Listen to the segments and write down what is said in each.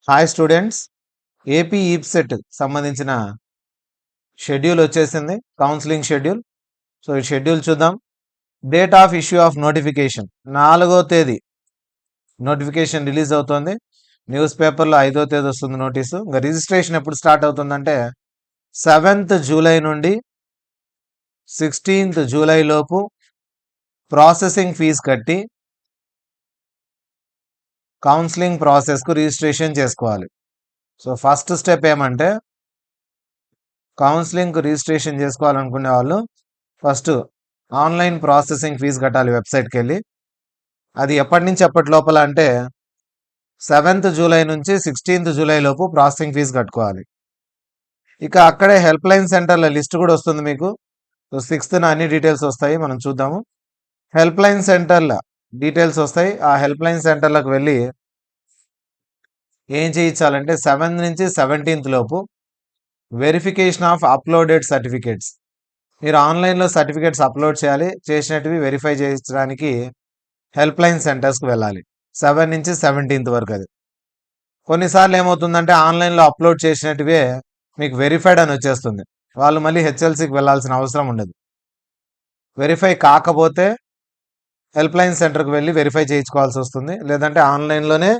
Hi students, AP EAPCET సంబంధించిన schedule వచ్చేసింది, counselling schedule. So ఈ షెడ్యూల్ చూద్దాం. Date of issue of notification 4వ తేదీ నోటిఫికేషన్ రిలీజ్ అవుతుంది. న్యూస్ పేపర్లో 5వ తేదీ వస్తుంది నోటీసు. ఇంకా రిజిస్ట్రేషన్ ఎప్పుడు స్టార్ట్ అవుతుందంటే 7th జూలై నుండి 16th జూలై లోపు ప్రాసెసింగ్ ఫీజు కట్టి కౌన్సిలింగ్ ప్రాసెస్కు రిజిస్ట్రేషన్ చేసుకోవాలి. సో ఫస్ట్ స్టెప్ ఏమంటే, కౌన్సిలింగ్కు రిజిస్ట్రేషన్ చేసుకోవాలనుకునే వాళ్ళు ఫస్ట్ ఆన్లైన్ ప్రాసెసింగ్ ఫీజు కట్టాలి వెబ్సైట్కి వెళ్ళి. అది ఎప్పటి నుంచి ఎప్పటి లోపల అంటే 7th జూలై నుంచి 16th జూలై లోపు ప్రాసెసింగ్ ఫీజు కట్టుకోవాలి. ఇక అక్కడే హెల్ప్ లైన్ సెంటర్ల లిస్ట్ కూడా వస్తుంది మీకు. సో 6th అన్ని డీటెయిల్స్ వస్తాయి, మనం చూద్దాము. హెల్ప్ లైన్ సెంటర్ల డీటెయిల్స్ వస్తాయి. ఆ హెల్ప్ లైన్ సెంటర్లకు వెళ్ళి ఏం చేయించాలంటే 7th నుంచి 17th లోపు వెరిఫికేషన్ ఆఫ్ అప్లోడెడ్ సర్టిఫికేట్స్. మీరు ఆన్లైన్లో సర్టిఫికేట్స్ అప్లోడ్ చేయాలి. చేసినట్టువి వెరిఫై చేయించడానికి హెల్ప్ లైన్ సెంటర్స్కి వెళ్ళాలి 7 నుంచి 17th వరకు. అది కొన్నిసార్లు ఏమవుతుందంటే ఆన్లైన్లో అప్లోడ్ చేసినట్టువే మీకు వెరిఫైడ్ అని వచ్చేస్తుంది. వాళ్ళు మళ్ళీ హెచ్ఎల్సీకి వెళ్ళాల్సిన అవసరం ఉండదు. వెరిఫై కాకపోతే హెల్ప్ లైన్ సెంటర్కి వెళ్ళి వెరిఫై చేయించుకోవాల్సి వస్తుంది. లేదంటే ఆన్లైన్లోనే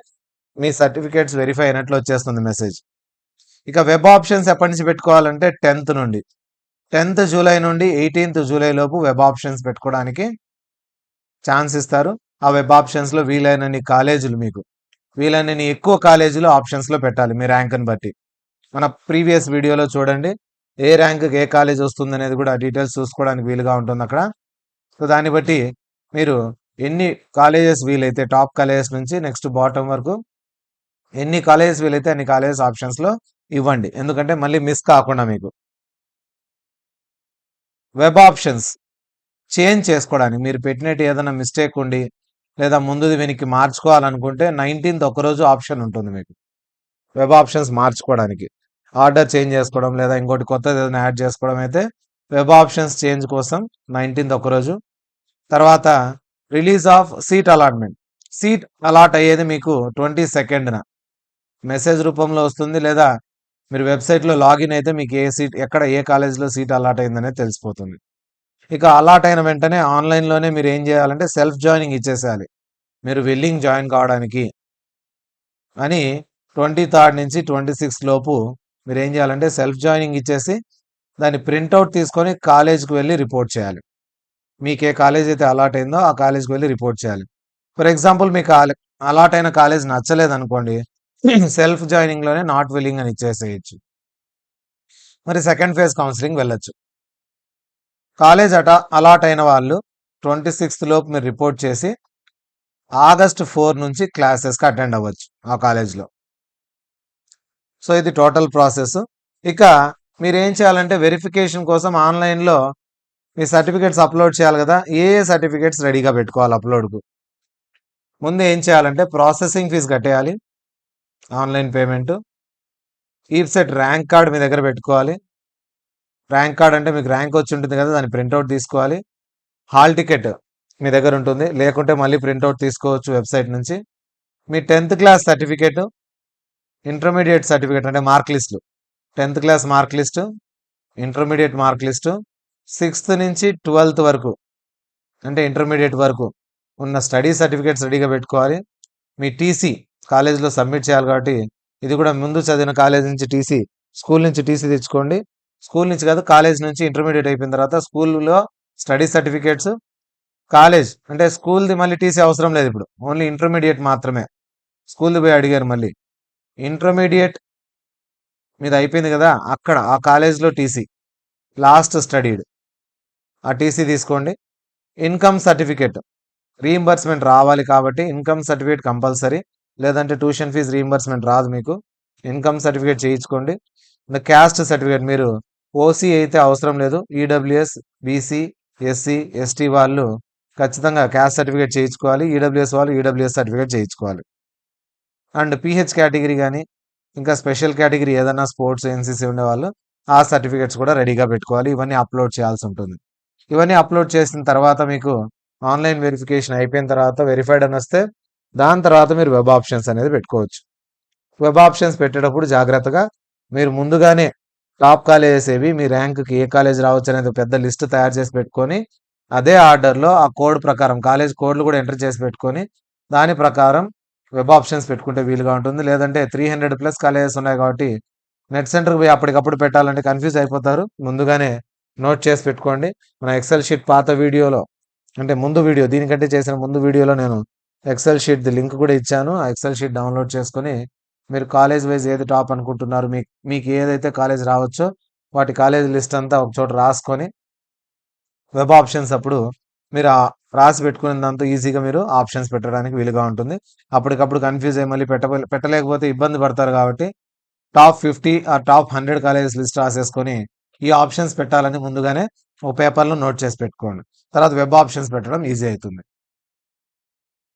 మీ సర్టిఫికేట్స్ వెరిఫై అయినట్లు వచ్చేస్తుంది మెసేజ్. ఇక వెబ్ ఆప్షన్స్ ఎప్పటి నుంచి పెట్టుకోవాలంటే 10th జూలై నుండి 18th జూలై లోపు వెబ్ ఆప్షన్స్ పెట్టుకోవడానికి ఛాన్స్ ఇస్తారు. ఆ వెబ్ ఆప్షన్స్లో వీలైనన్ని కాలేజీలు, మీకు వీలైనన్ని ఎక్కువ కాలేజీలు ఆప్షన్స్లో పెట్టాలి మీ ర్యాంక్ని బట్టి. మన ప్రీవియస్ వీడియోలో చూడండి, ఏ ర్యాంక్కి ఏ కాలేజ్ వస్తుంది అనేది కూడా డీటెయిల్స్ చూసుకోవడానికి వీలుగా ఉంటుంది అక్కడ. సో దాన్ని బట్టి మీరు ఎన్ని కాలేజెస్ వీలైతే, టాప్ కాలేజెస్ నుంచి నెక్స్ట్ బాటమ్ వరకు ఎన్ని కాలేజెస్ వీలైతే అన్ని కాలేజెస్ ఆప్షన్స్లో ఇవ్వండి, ఎందుకంటే మళ్ళీ మిస్ కాకుండా. మీకు వెబ్ ఆప్షన్స్ చేంజ్ చేసుకోవడానికి మీరు పెట్టినట్టు ఏదైనా మిస్టేక్ ఉండి లేదా ముందుది వెనక్కి మార్చుకోవాలనుకుంటే 19th ఒకరోజు ఆప్షన్ ఉంటుంది మీకు వెబ్ ఆప్షన్స్ మార్చుకోవడానికి. ఆర్డర్ చేంజ్ చేసుకోవడం లేదా ఇంకోటి కొత్తది ఏదైనా యాడ్ చేసుకోవడం అయితే వెబ్ ఆప్షన్స్ చేంజ్ కోసం 19th ఒకరోజు. తర్వాత release of seat allotment. Seat allot అయ్యేది మీకు 22nd మెసేజ్ రూపంలో వస్తుంది, లేదా మీరు వెబ్సైట్లో లాగిన్ అయితే మీకు ఏ సీట్, ఎక్కడ ఏ కాలేజీలో సీట్ అలాట్ అయిందనేది తెలిసిపోతుంది. ఇక అలాట్ అయిన వెంటనే ఆన్లైన్లోనే మీరు ఏం చేయాలంటే సెల్ఫ్ జాయినింగ్ ఇచ్చేసేయాలి. మీరు వెల్లింగ్ జాయిన్ కావడానికి అని 23rd నుంచి 26th లోపు మీరు ఏం చేయాలంటే సెల్ఫ్ జాయినింగ్ ఇచ్చేసి దాన్ని ప్రింట్అవుట్ తీసుకొని కాలేజ్కి వెళ్ళి రిపోర్ట్ చేయాలి. మీకు ఏ కాలేజ్ అయితే అలాట్ అయిందో ఆ కాలేజ్కి వెళ్ళి రిపోర్ట్ చేయాలి. ఫర్ ఎగ్జాంపుల్ మీకు అలాట్ అయిన కాలేజ్ నచ్చలేదు అనుకోండి, సెల్ఫ్ జాయినింగ్లోనే నాట్ విల్లింగ్ అని ఇచ్చేసేయచ్చు. మరి సెకండ్ ఫేజ్ కౌన్సిలింగ్ వెళ్ళొచ్చు. కాలేజ్ అలాట్ అయిన వాళ్ళు 26th లోపు మీరు రిపోర్ట్ చేసి August 4 నుంచి క్లాసెస్కి అటెండ్ అవ్వచ్చు ఆ కాలేజ్లో. సో ఇది టోటల్ ప్రాసెస్. ఇక మీరు ఏం చేయాలంటే వెరిఫికేషన్ కోసం ఆన్లైన్లో మీ సర్టిఫికేట్స్ అప్లోడ్ చేయాలి కదా. ఏ సర్టిఫికేట్స్ రెడీగా పెట్టుకోవాలి అప్లోడ్కు. ముందు ఏం చేయాలంటే ప్రాసెసింగ్ ఫీజు కట్టేయాలి, online payment. EAPCET rank card మీ దగ్గర పెట్టుకోవాలి. ర్యాంక్ కార్డ్ అంటే మీకు ర్యాంక్ వచ్చి ఉంటుంది కదా, దాన్ని ప్రింట్అవుట్ తీసుకోవాలి. హాల్ టికెట్ మీ దగ్గర ఉంటుంది, లేకుంటే మళ్ళీ ప్రింట్అవుట్ తీసుకోవచ్చు వెబ్సైట్ నుంచి. మీ 10th class certificate, intermediate certificate అంటే మార్క్ లిస్టులు, 10th class mark list, intermediate mark list, 6th నుంచి 12th వరకు అంటే ఇంటర్మీడియట్ వరకు ఉన్న స్టడీ సర్టిఫికేట్స్ రెడీగా పెట్టుకోవాలి. మీ టీసీ కాలేజీలో సబ్మిట్ చేయాలి కాబట్టి ఇది కూడా ముందు చదివిన కాలేజ్ నుంచి టీసీ, స్కూల్ నుంచి టీసీ తెచ్చుకోండి. స్కూల్ నుంచి కాదు, కాలేజ్ నుంచి. ఇంటర్మీడియట్ అయిపోయిన తర్వాత స్కూల్లో స్టడీ సర్టిఫికేట్స్, కాలేజ్ అంటే స్కూల్ది మళ్ళీ టీసీ అవసరం లేదు ఇప్పుడు, ఓన్లీ ఇంటర్మీడియట్ మాత్రమే. స్కూల్ది పోయి అడిగారు, మళ్ళీ ఇంటర్మీడియట్ మీద అయిపోయింది కదా, అక్కడ ఆ కాలేజ్లో టీసీ లాస్ట్ స్టడీడ్, ఆ టీసీ తీసుకోండి. ఇన్కమ్ సర్టిఫికేట్ రీయింబర్స్మెంట్ రావాలి కాబట్టి ఇన్కమ్ సర్టిఫికేట్ కంపల్సరీ, లేదంటే ట్యూషన్ ఫీజు రీయింబర్స్మెంట్ రాదు మీకు. ఇన్కమ్ సర్టిఫికేట్ చేయించుకోండి. క్యాస్ట్ సర్టిఫికేట్ మీరు ఓసీ అయితే అవసరం లేదు, ఈడబ్ల్యూఎస్, బీసీ, ఎస్సీ, ఎస్టీ వాళ్ళు ఖచ్చితంగా క్యాస్ట్ సర్టిఫికేట్ చేయించుకోవాలి. ఈడబ్ల్యూఎస్ వాళ్ళు ఈడబ్ల్యూఎస్ సర్టిఫికేట్ చేయించుకోవాలి. అండ్ పీహెచ్ కేటగిరీ కానీ ఇంకా స్పెషల్ కేటగిరీ ఏదైనా స్పోర్ట్స్, ఎన్సీసీ ఉండేవాళ్ళు ఆ సర్టిఫికేట్స్ కూడా రెడీగా పెట్టుకోవాలి. ఇవన్నీ అప్లోడ్ చేయాల్సి ఉంటుంది. ఇవన్నీ అప్లోడ్ చేసిన తర్వాత మీకు ఆన్లైన్ వెరిఫికేషన్ అయిపోయిన తర్వాత వెరిఫైడ్ అని వస్తే దాని తర్వాత మీరు వెబ్ ఆప్షన్స్ అనేది పెట్టుకోవచ్చు. వెబ్ ఆప్షన్స్ పెట్టేటప్పుడు జాగ్రత్తగా మీరు ముందుగానే టాప్ కాలేజెస్ ఏవి, మీ ర్యాంక్కి ఏ కాలేజ్ రావచ్చు అనేది పెద్ద లిస్ట్ తయారు చేసి పెట్టుకొని, అదే ఆర్డర్లో ఆ కోడ్ ప్రకారం కాలేజ్ కోడ్లు కూడా ఎంటర్ చేసి పెట్టుకొని, దాని ప్రకారం వెబ్ ఆప్షన్స్ పెట్టుకుంటే వీలుగా ఉంటుంది. లేదంటే 300+ కాలేజెస్ ఉన్నాయి కాబట్టి నెట్ సెంటర్కి పోయి అప్పటికప్పుడు పెట్టాలంటే కన్ఫ్యూజ్ అయిపోతారు. ముందుగానే నోట్ చేసి పెట్టుకోండి. మన ఎక్సెల్ షీట్ పాత వీడియోలో, అంటే ముందు వీడియో, దీనికంటే చేసిన ముందు వీడియోలో నేను ఎక్సెల్ షీట్ది లింక్ కూడా ఇచ్చాను. ఆ ఎక్సెల్ షీట్ డౌన్లోడ్ చేసుకొని మీరు కాలేజ్ వైజ్ ఏది టాప్ అనుకుంటున్నారు, మీకు ఏదైతే కాలేజ్ రావచ్చో వాటి కాలేజ్ లిస్ట్ అంతా ఒక చోట రాసుకొని వెబ్ ఆప్షన్స్ అప్పుడు మీరు రాసి పెట్టుకునేంత ఈజీగా మీరు ఆప్షన్స్ పెట్టడానికి వీలుగా ఉంటుంది. అప్పటికప్పుడు కన్ఫ్యూజ్ అయ్యి మళ్ళీ పెట్టలేకపోతే ఇబ్బంది పడతారు కాబట్టి టాప్ 50 ఆ టాప్ 100 కాలేజెస్ లిస్ట్ రాసేసుకొని ఈ ఆప్షన్స్ పెట్టాలని ముందుగానే ఒక పేపర్లో నోట్ చేసి పెట్టుకోండి. తర్వాత వెబ్ ఆప్షన్స్ పెట్టడం ఈజీ అవుతుంది.